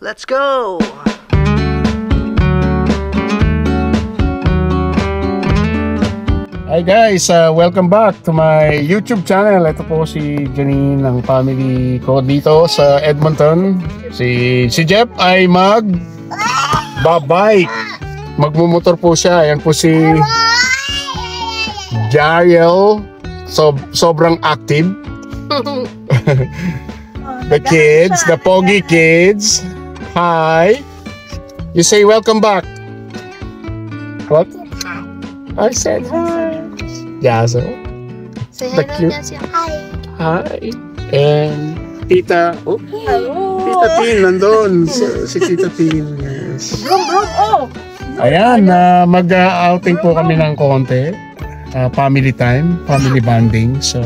Let's go! Hi guys, welcome back to my YouTube channel. Ito po si Janine ng family ko dito sa Edmonton. Si Jeff ay babike. Magmumotor po siya. Ayan po si Jariel. Sobrang active. The kids, the Pogi kids. Hi. You say welcome back. What? I said hi. Yeah, so Say the hello, cute. Nancy. Hi. Hi. And Tita. Oh, Hello. Tita Tin nandun. Si Tita Tin. Yes. Oh. Ayan, mag-outing po kami ng konti. Family time, family bonding. So,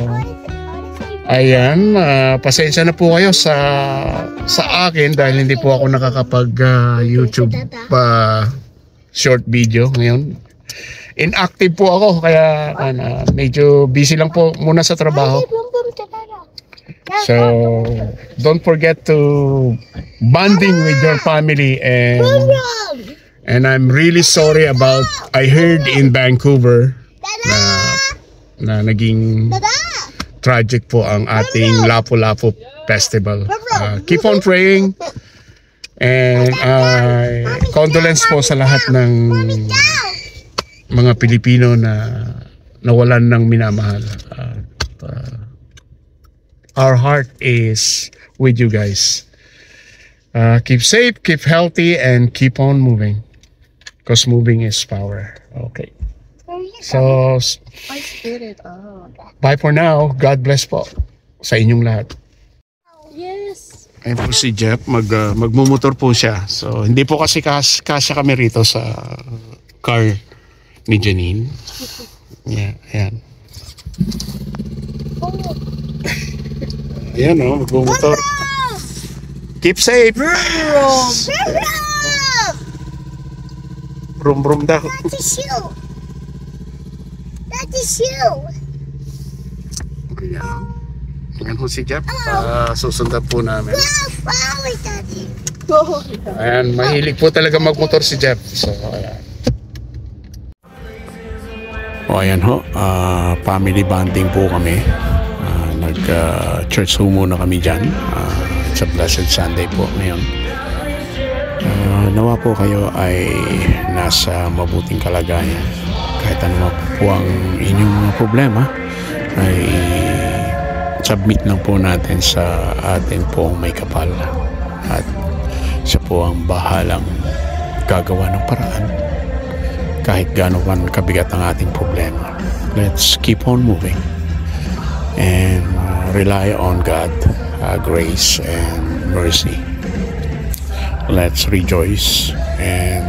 ayan, pasensya na po kayo sa akin dahil hindi po ako nakakapag YouTube short video ngayon. Inactive po ako kaya medyo busy lang po muna sa trabaho. So, don't forget to bonding with your family, and I'm really sorry about I heard in Vancouver na naging tragic po ang ating Lapu-Lapu Festival. Keep on praying, and condolence po sa lahat ng mga Pilipino na nawalan ng minamahal. Our heart is with you guys. Keep safe, keep healthy, and keep on moving. Because moving is power. Okay. So, I spit it out. bye for now. God bless po sa inyong lahat. Yes. Ayun po si Jeff, magmumotor po siya. So, hindi po kasi kasya kami rito sa car ni Janine. Yeah, ayan. Ayan o, magmumotor. Keep safe. Brum brum daw. That's a shoe. That's a shoe. Ayan. Ayan po si Jeff. Susundan po namin. Ayan, mahilig po talaga magmotor si Jeff. So, ayan. O ayan ho, family bonding po kami. Nag-church ho muna kami dyan. It's a blessed Sunday po ngayon. Nawa po kayo ay nasa mabuting kalagayan. Kahit ano po ang inyong mga problema, ay submit lang po natin sa atin pong may kapal. At siya po ang bahalang gagawa ng paraan. Kahit gaano man kabigat ang ating problema. Let's keep on moving and rely on God, grace and mercy. Let's rejoice and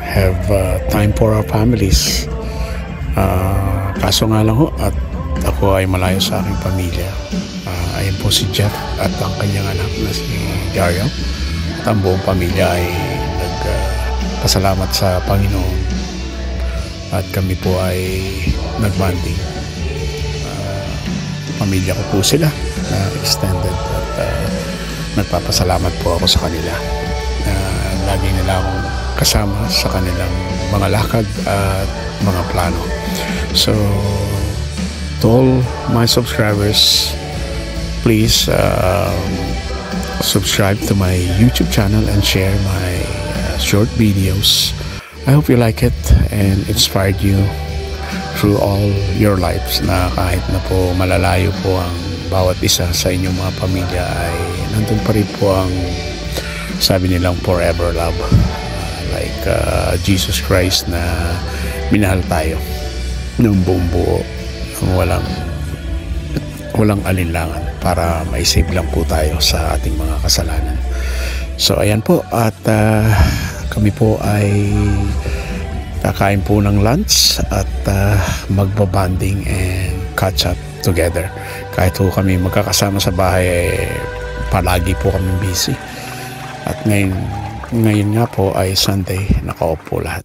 have time for our families. Kaso nga lang ho, at ako ay malayo sa aking pamilya. Ayan po si Jeff at ang kanyang anak na si Dario. At ang buong pamilya ay nagpasalamat sa Panginoon. At kami po ay nagbanding. Pamilya ko po sila na extended, at nagpapasalamat po ako sa kanila. Lagi nila akong kasama sa kanilang mga lakad at mga plano. So, to all my subscribers, please subscribe to my YouTube channel and share my short videos. I hope you like it and inspired you through all your lives, na kahit na po malalayo po ang bawat isa sa inyong mga pamilya, ay nandun pa rin po ang sabi nilang forever love, like Jesus Christ na minahal tayo ng buong buo, ng walang alinlangan, para maisave lang po tayo sa ating mga kasalanan. So ayan po, at kami po ay kakain po ng lunch at magbabanding and catch up together. Kahit po kami magkakasama sa bahay, palagi po kami busy. At ngayon nga po ay Sunday, naka-off po lahat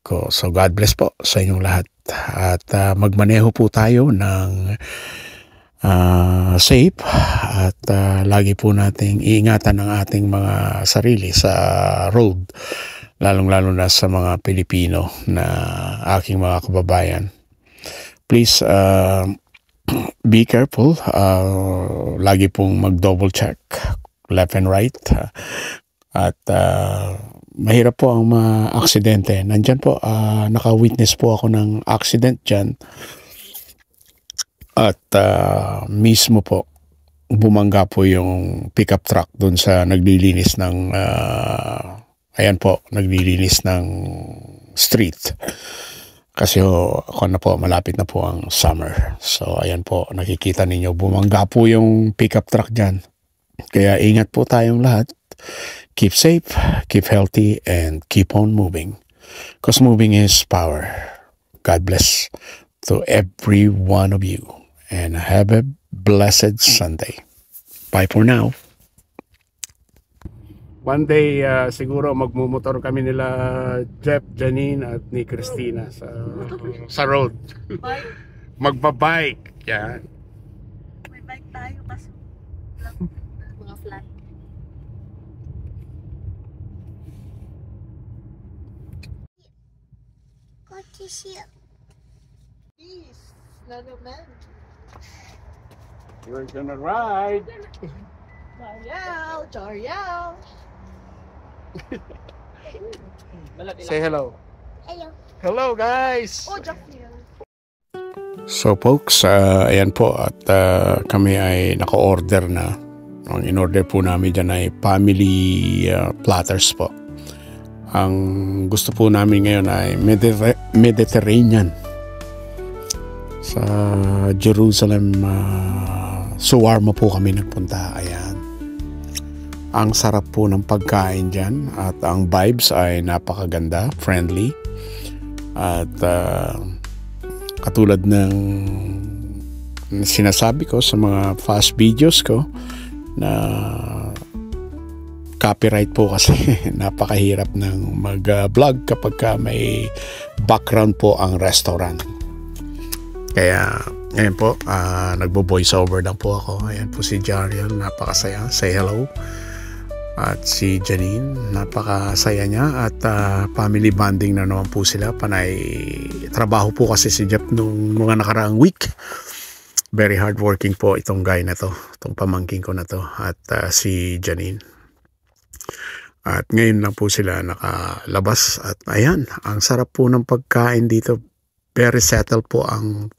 ko. So God bless po sa inyong lahat. At magmaneho po tayo ng safe at lagi po nating iingatan ang ating mga sarili sa road, lalong-lalo na sa mga Pilipino na aking mga kababayan. Please be careful, lagi pong mag-double check left and right, at mahirap po ang ma-aksidente. Nandyan po, naka-witness po ako ng accident dyan. At mismo po, bumangga po yung pickup truck dun sa naglilinis ng, naglilinis ng street. Kasi ako na po, malapit na po ang summer. So ayan po, nakikita ninyo, bumangga po yung pickup truck dyan. Kaya ingat po tayong lahat. Keep safe, keep healthy, and keep on moving. Because moving is power. God bless to every one of you. And have a blessed Sunday. Bye for now. One day, siguro magmumotor kami nila Jeff, Janine, at ni Christina sa road. Magbabike. Yan. May bike tayo kasi mga flat. Got to see it. Please, another man. We're gonna ride. Jariel. Say hello. Hello. Hello guys. Oh, Jariel. So folks, ayan po at kami ay naka-order na. Ang in-order po namin dyan ay family platters po. Ang gusto po namin ngayon ay Mediterranean. Sa Jerusalem, Suwarma po kami nagpunta. Ayan. Ang sarap po ng pagkain dyan at ang vibes ay napakaganda, friendly. At katulad ng sinasabi ko sa mga fast videos ko na copyright po kasi napakahirap ng mag-vlog kapag may background po ang restaurant. Kaya ngayon po, nagbo-voice over lang po ako. Ayan po si Jariel, napakasaya. Say hello. At si Janine, napakasaya niya. At family bonding na naman po sila. Panay trabaho po kasi si Jeff nung mga nakaraang week. Very hardworking po itong guy na to. Itong pamangking ko na to. At si Janine. At ngayon lang po sila nakalabas. At ayan, ang sarap po ng pagkain dito. Very settled po ang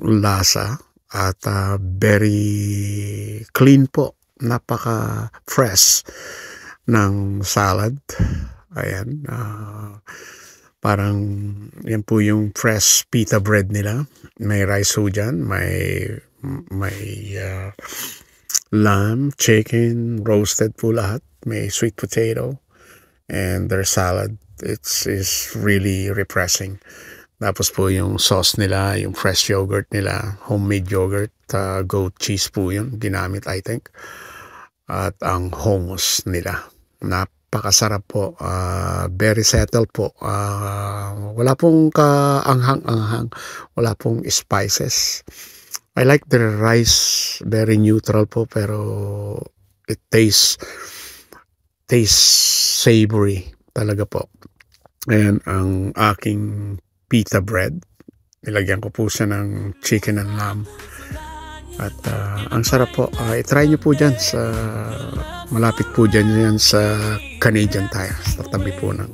lasa at very clean po, napaka fresh ng salad. Ayan, parang yan po yung fresh pita bread nila. May rice ho dyan, may lamb, chicken, roasted po lahat, may sweet potato, and their salad. It's really refreshing. Tapos po yung sauce nila, yung fresh yogurt nila, homemade yogurt, goat cheese po yun, ginamit I think. At ang hummus nila, napakasarap po, very settled po. Wala pong kaanghang-anghang, wala pong spices. I like the rice, very neutral po, pero it tastes savory talaga po. And ang aking pita bread, nilagyan ko po siya ng chicken and lamb. At ang sarap po. I-try nyo po dyan sa malapit po dyan yan sa Canadian Tire, sa tabi po ng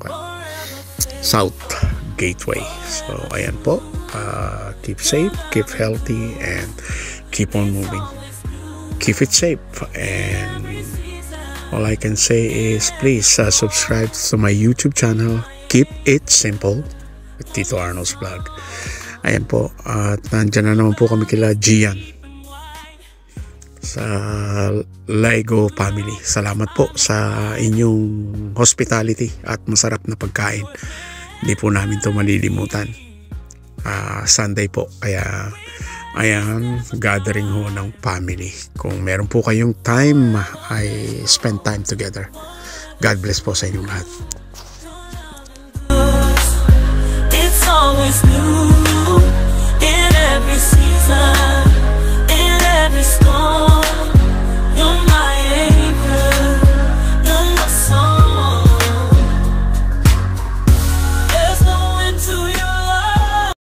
South Gateway. So ayan po, keep safe, keep healthy, and keep on moving. Keep it safe, and all I can say is please subscribe to my YouTube channel. Keep it simple with Tito Arnold's Vlog. Ayan po, at nandyan na naman po kami kila Gian sa Lego family. Salamat po sa inyong hospitality at masarap na pagkain. Hindi po namin to malilimutan. Sunday po, kaya ayan, gathering ho ng family. Kung meron po kayong time, ay spend time together. God bless po sa inyong lahat. It's always new in every season, in every storm.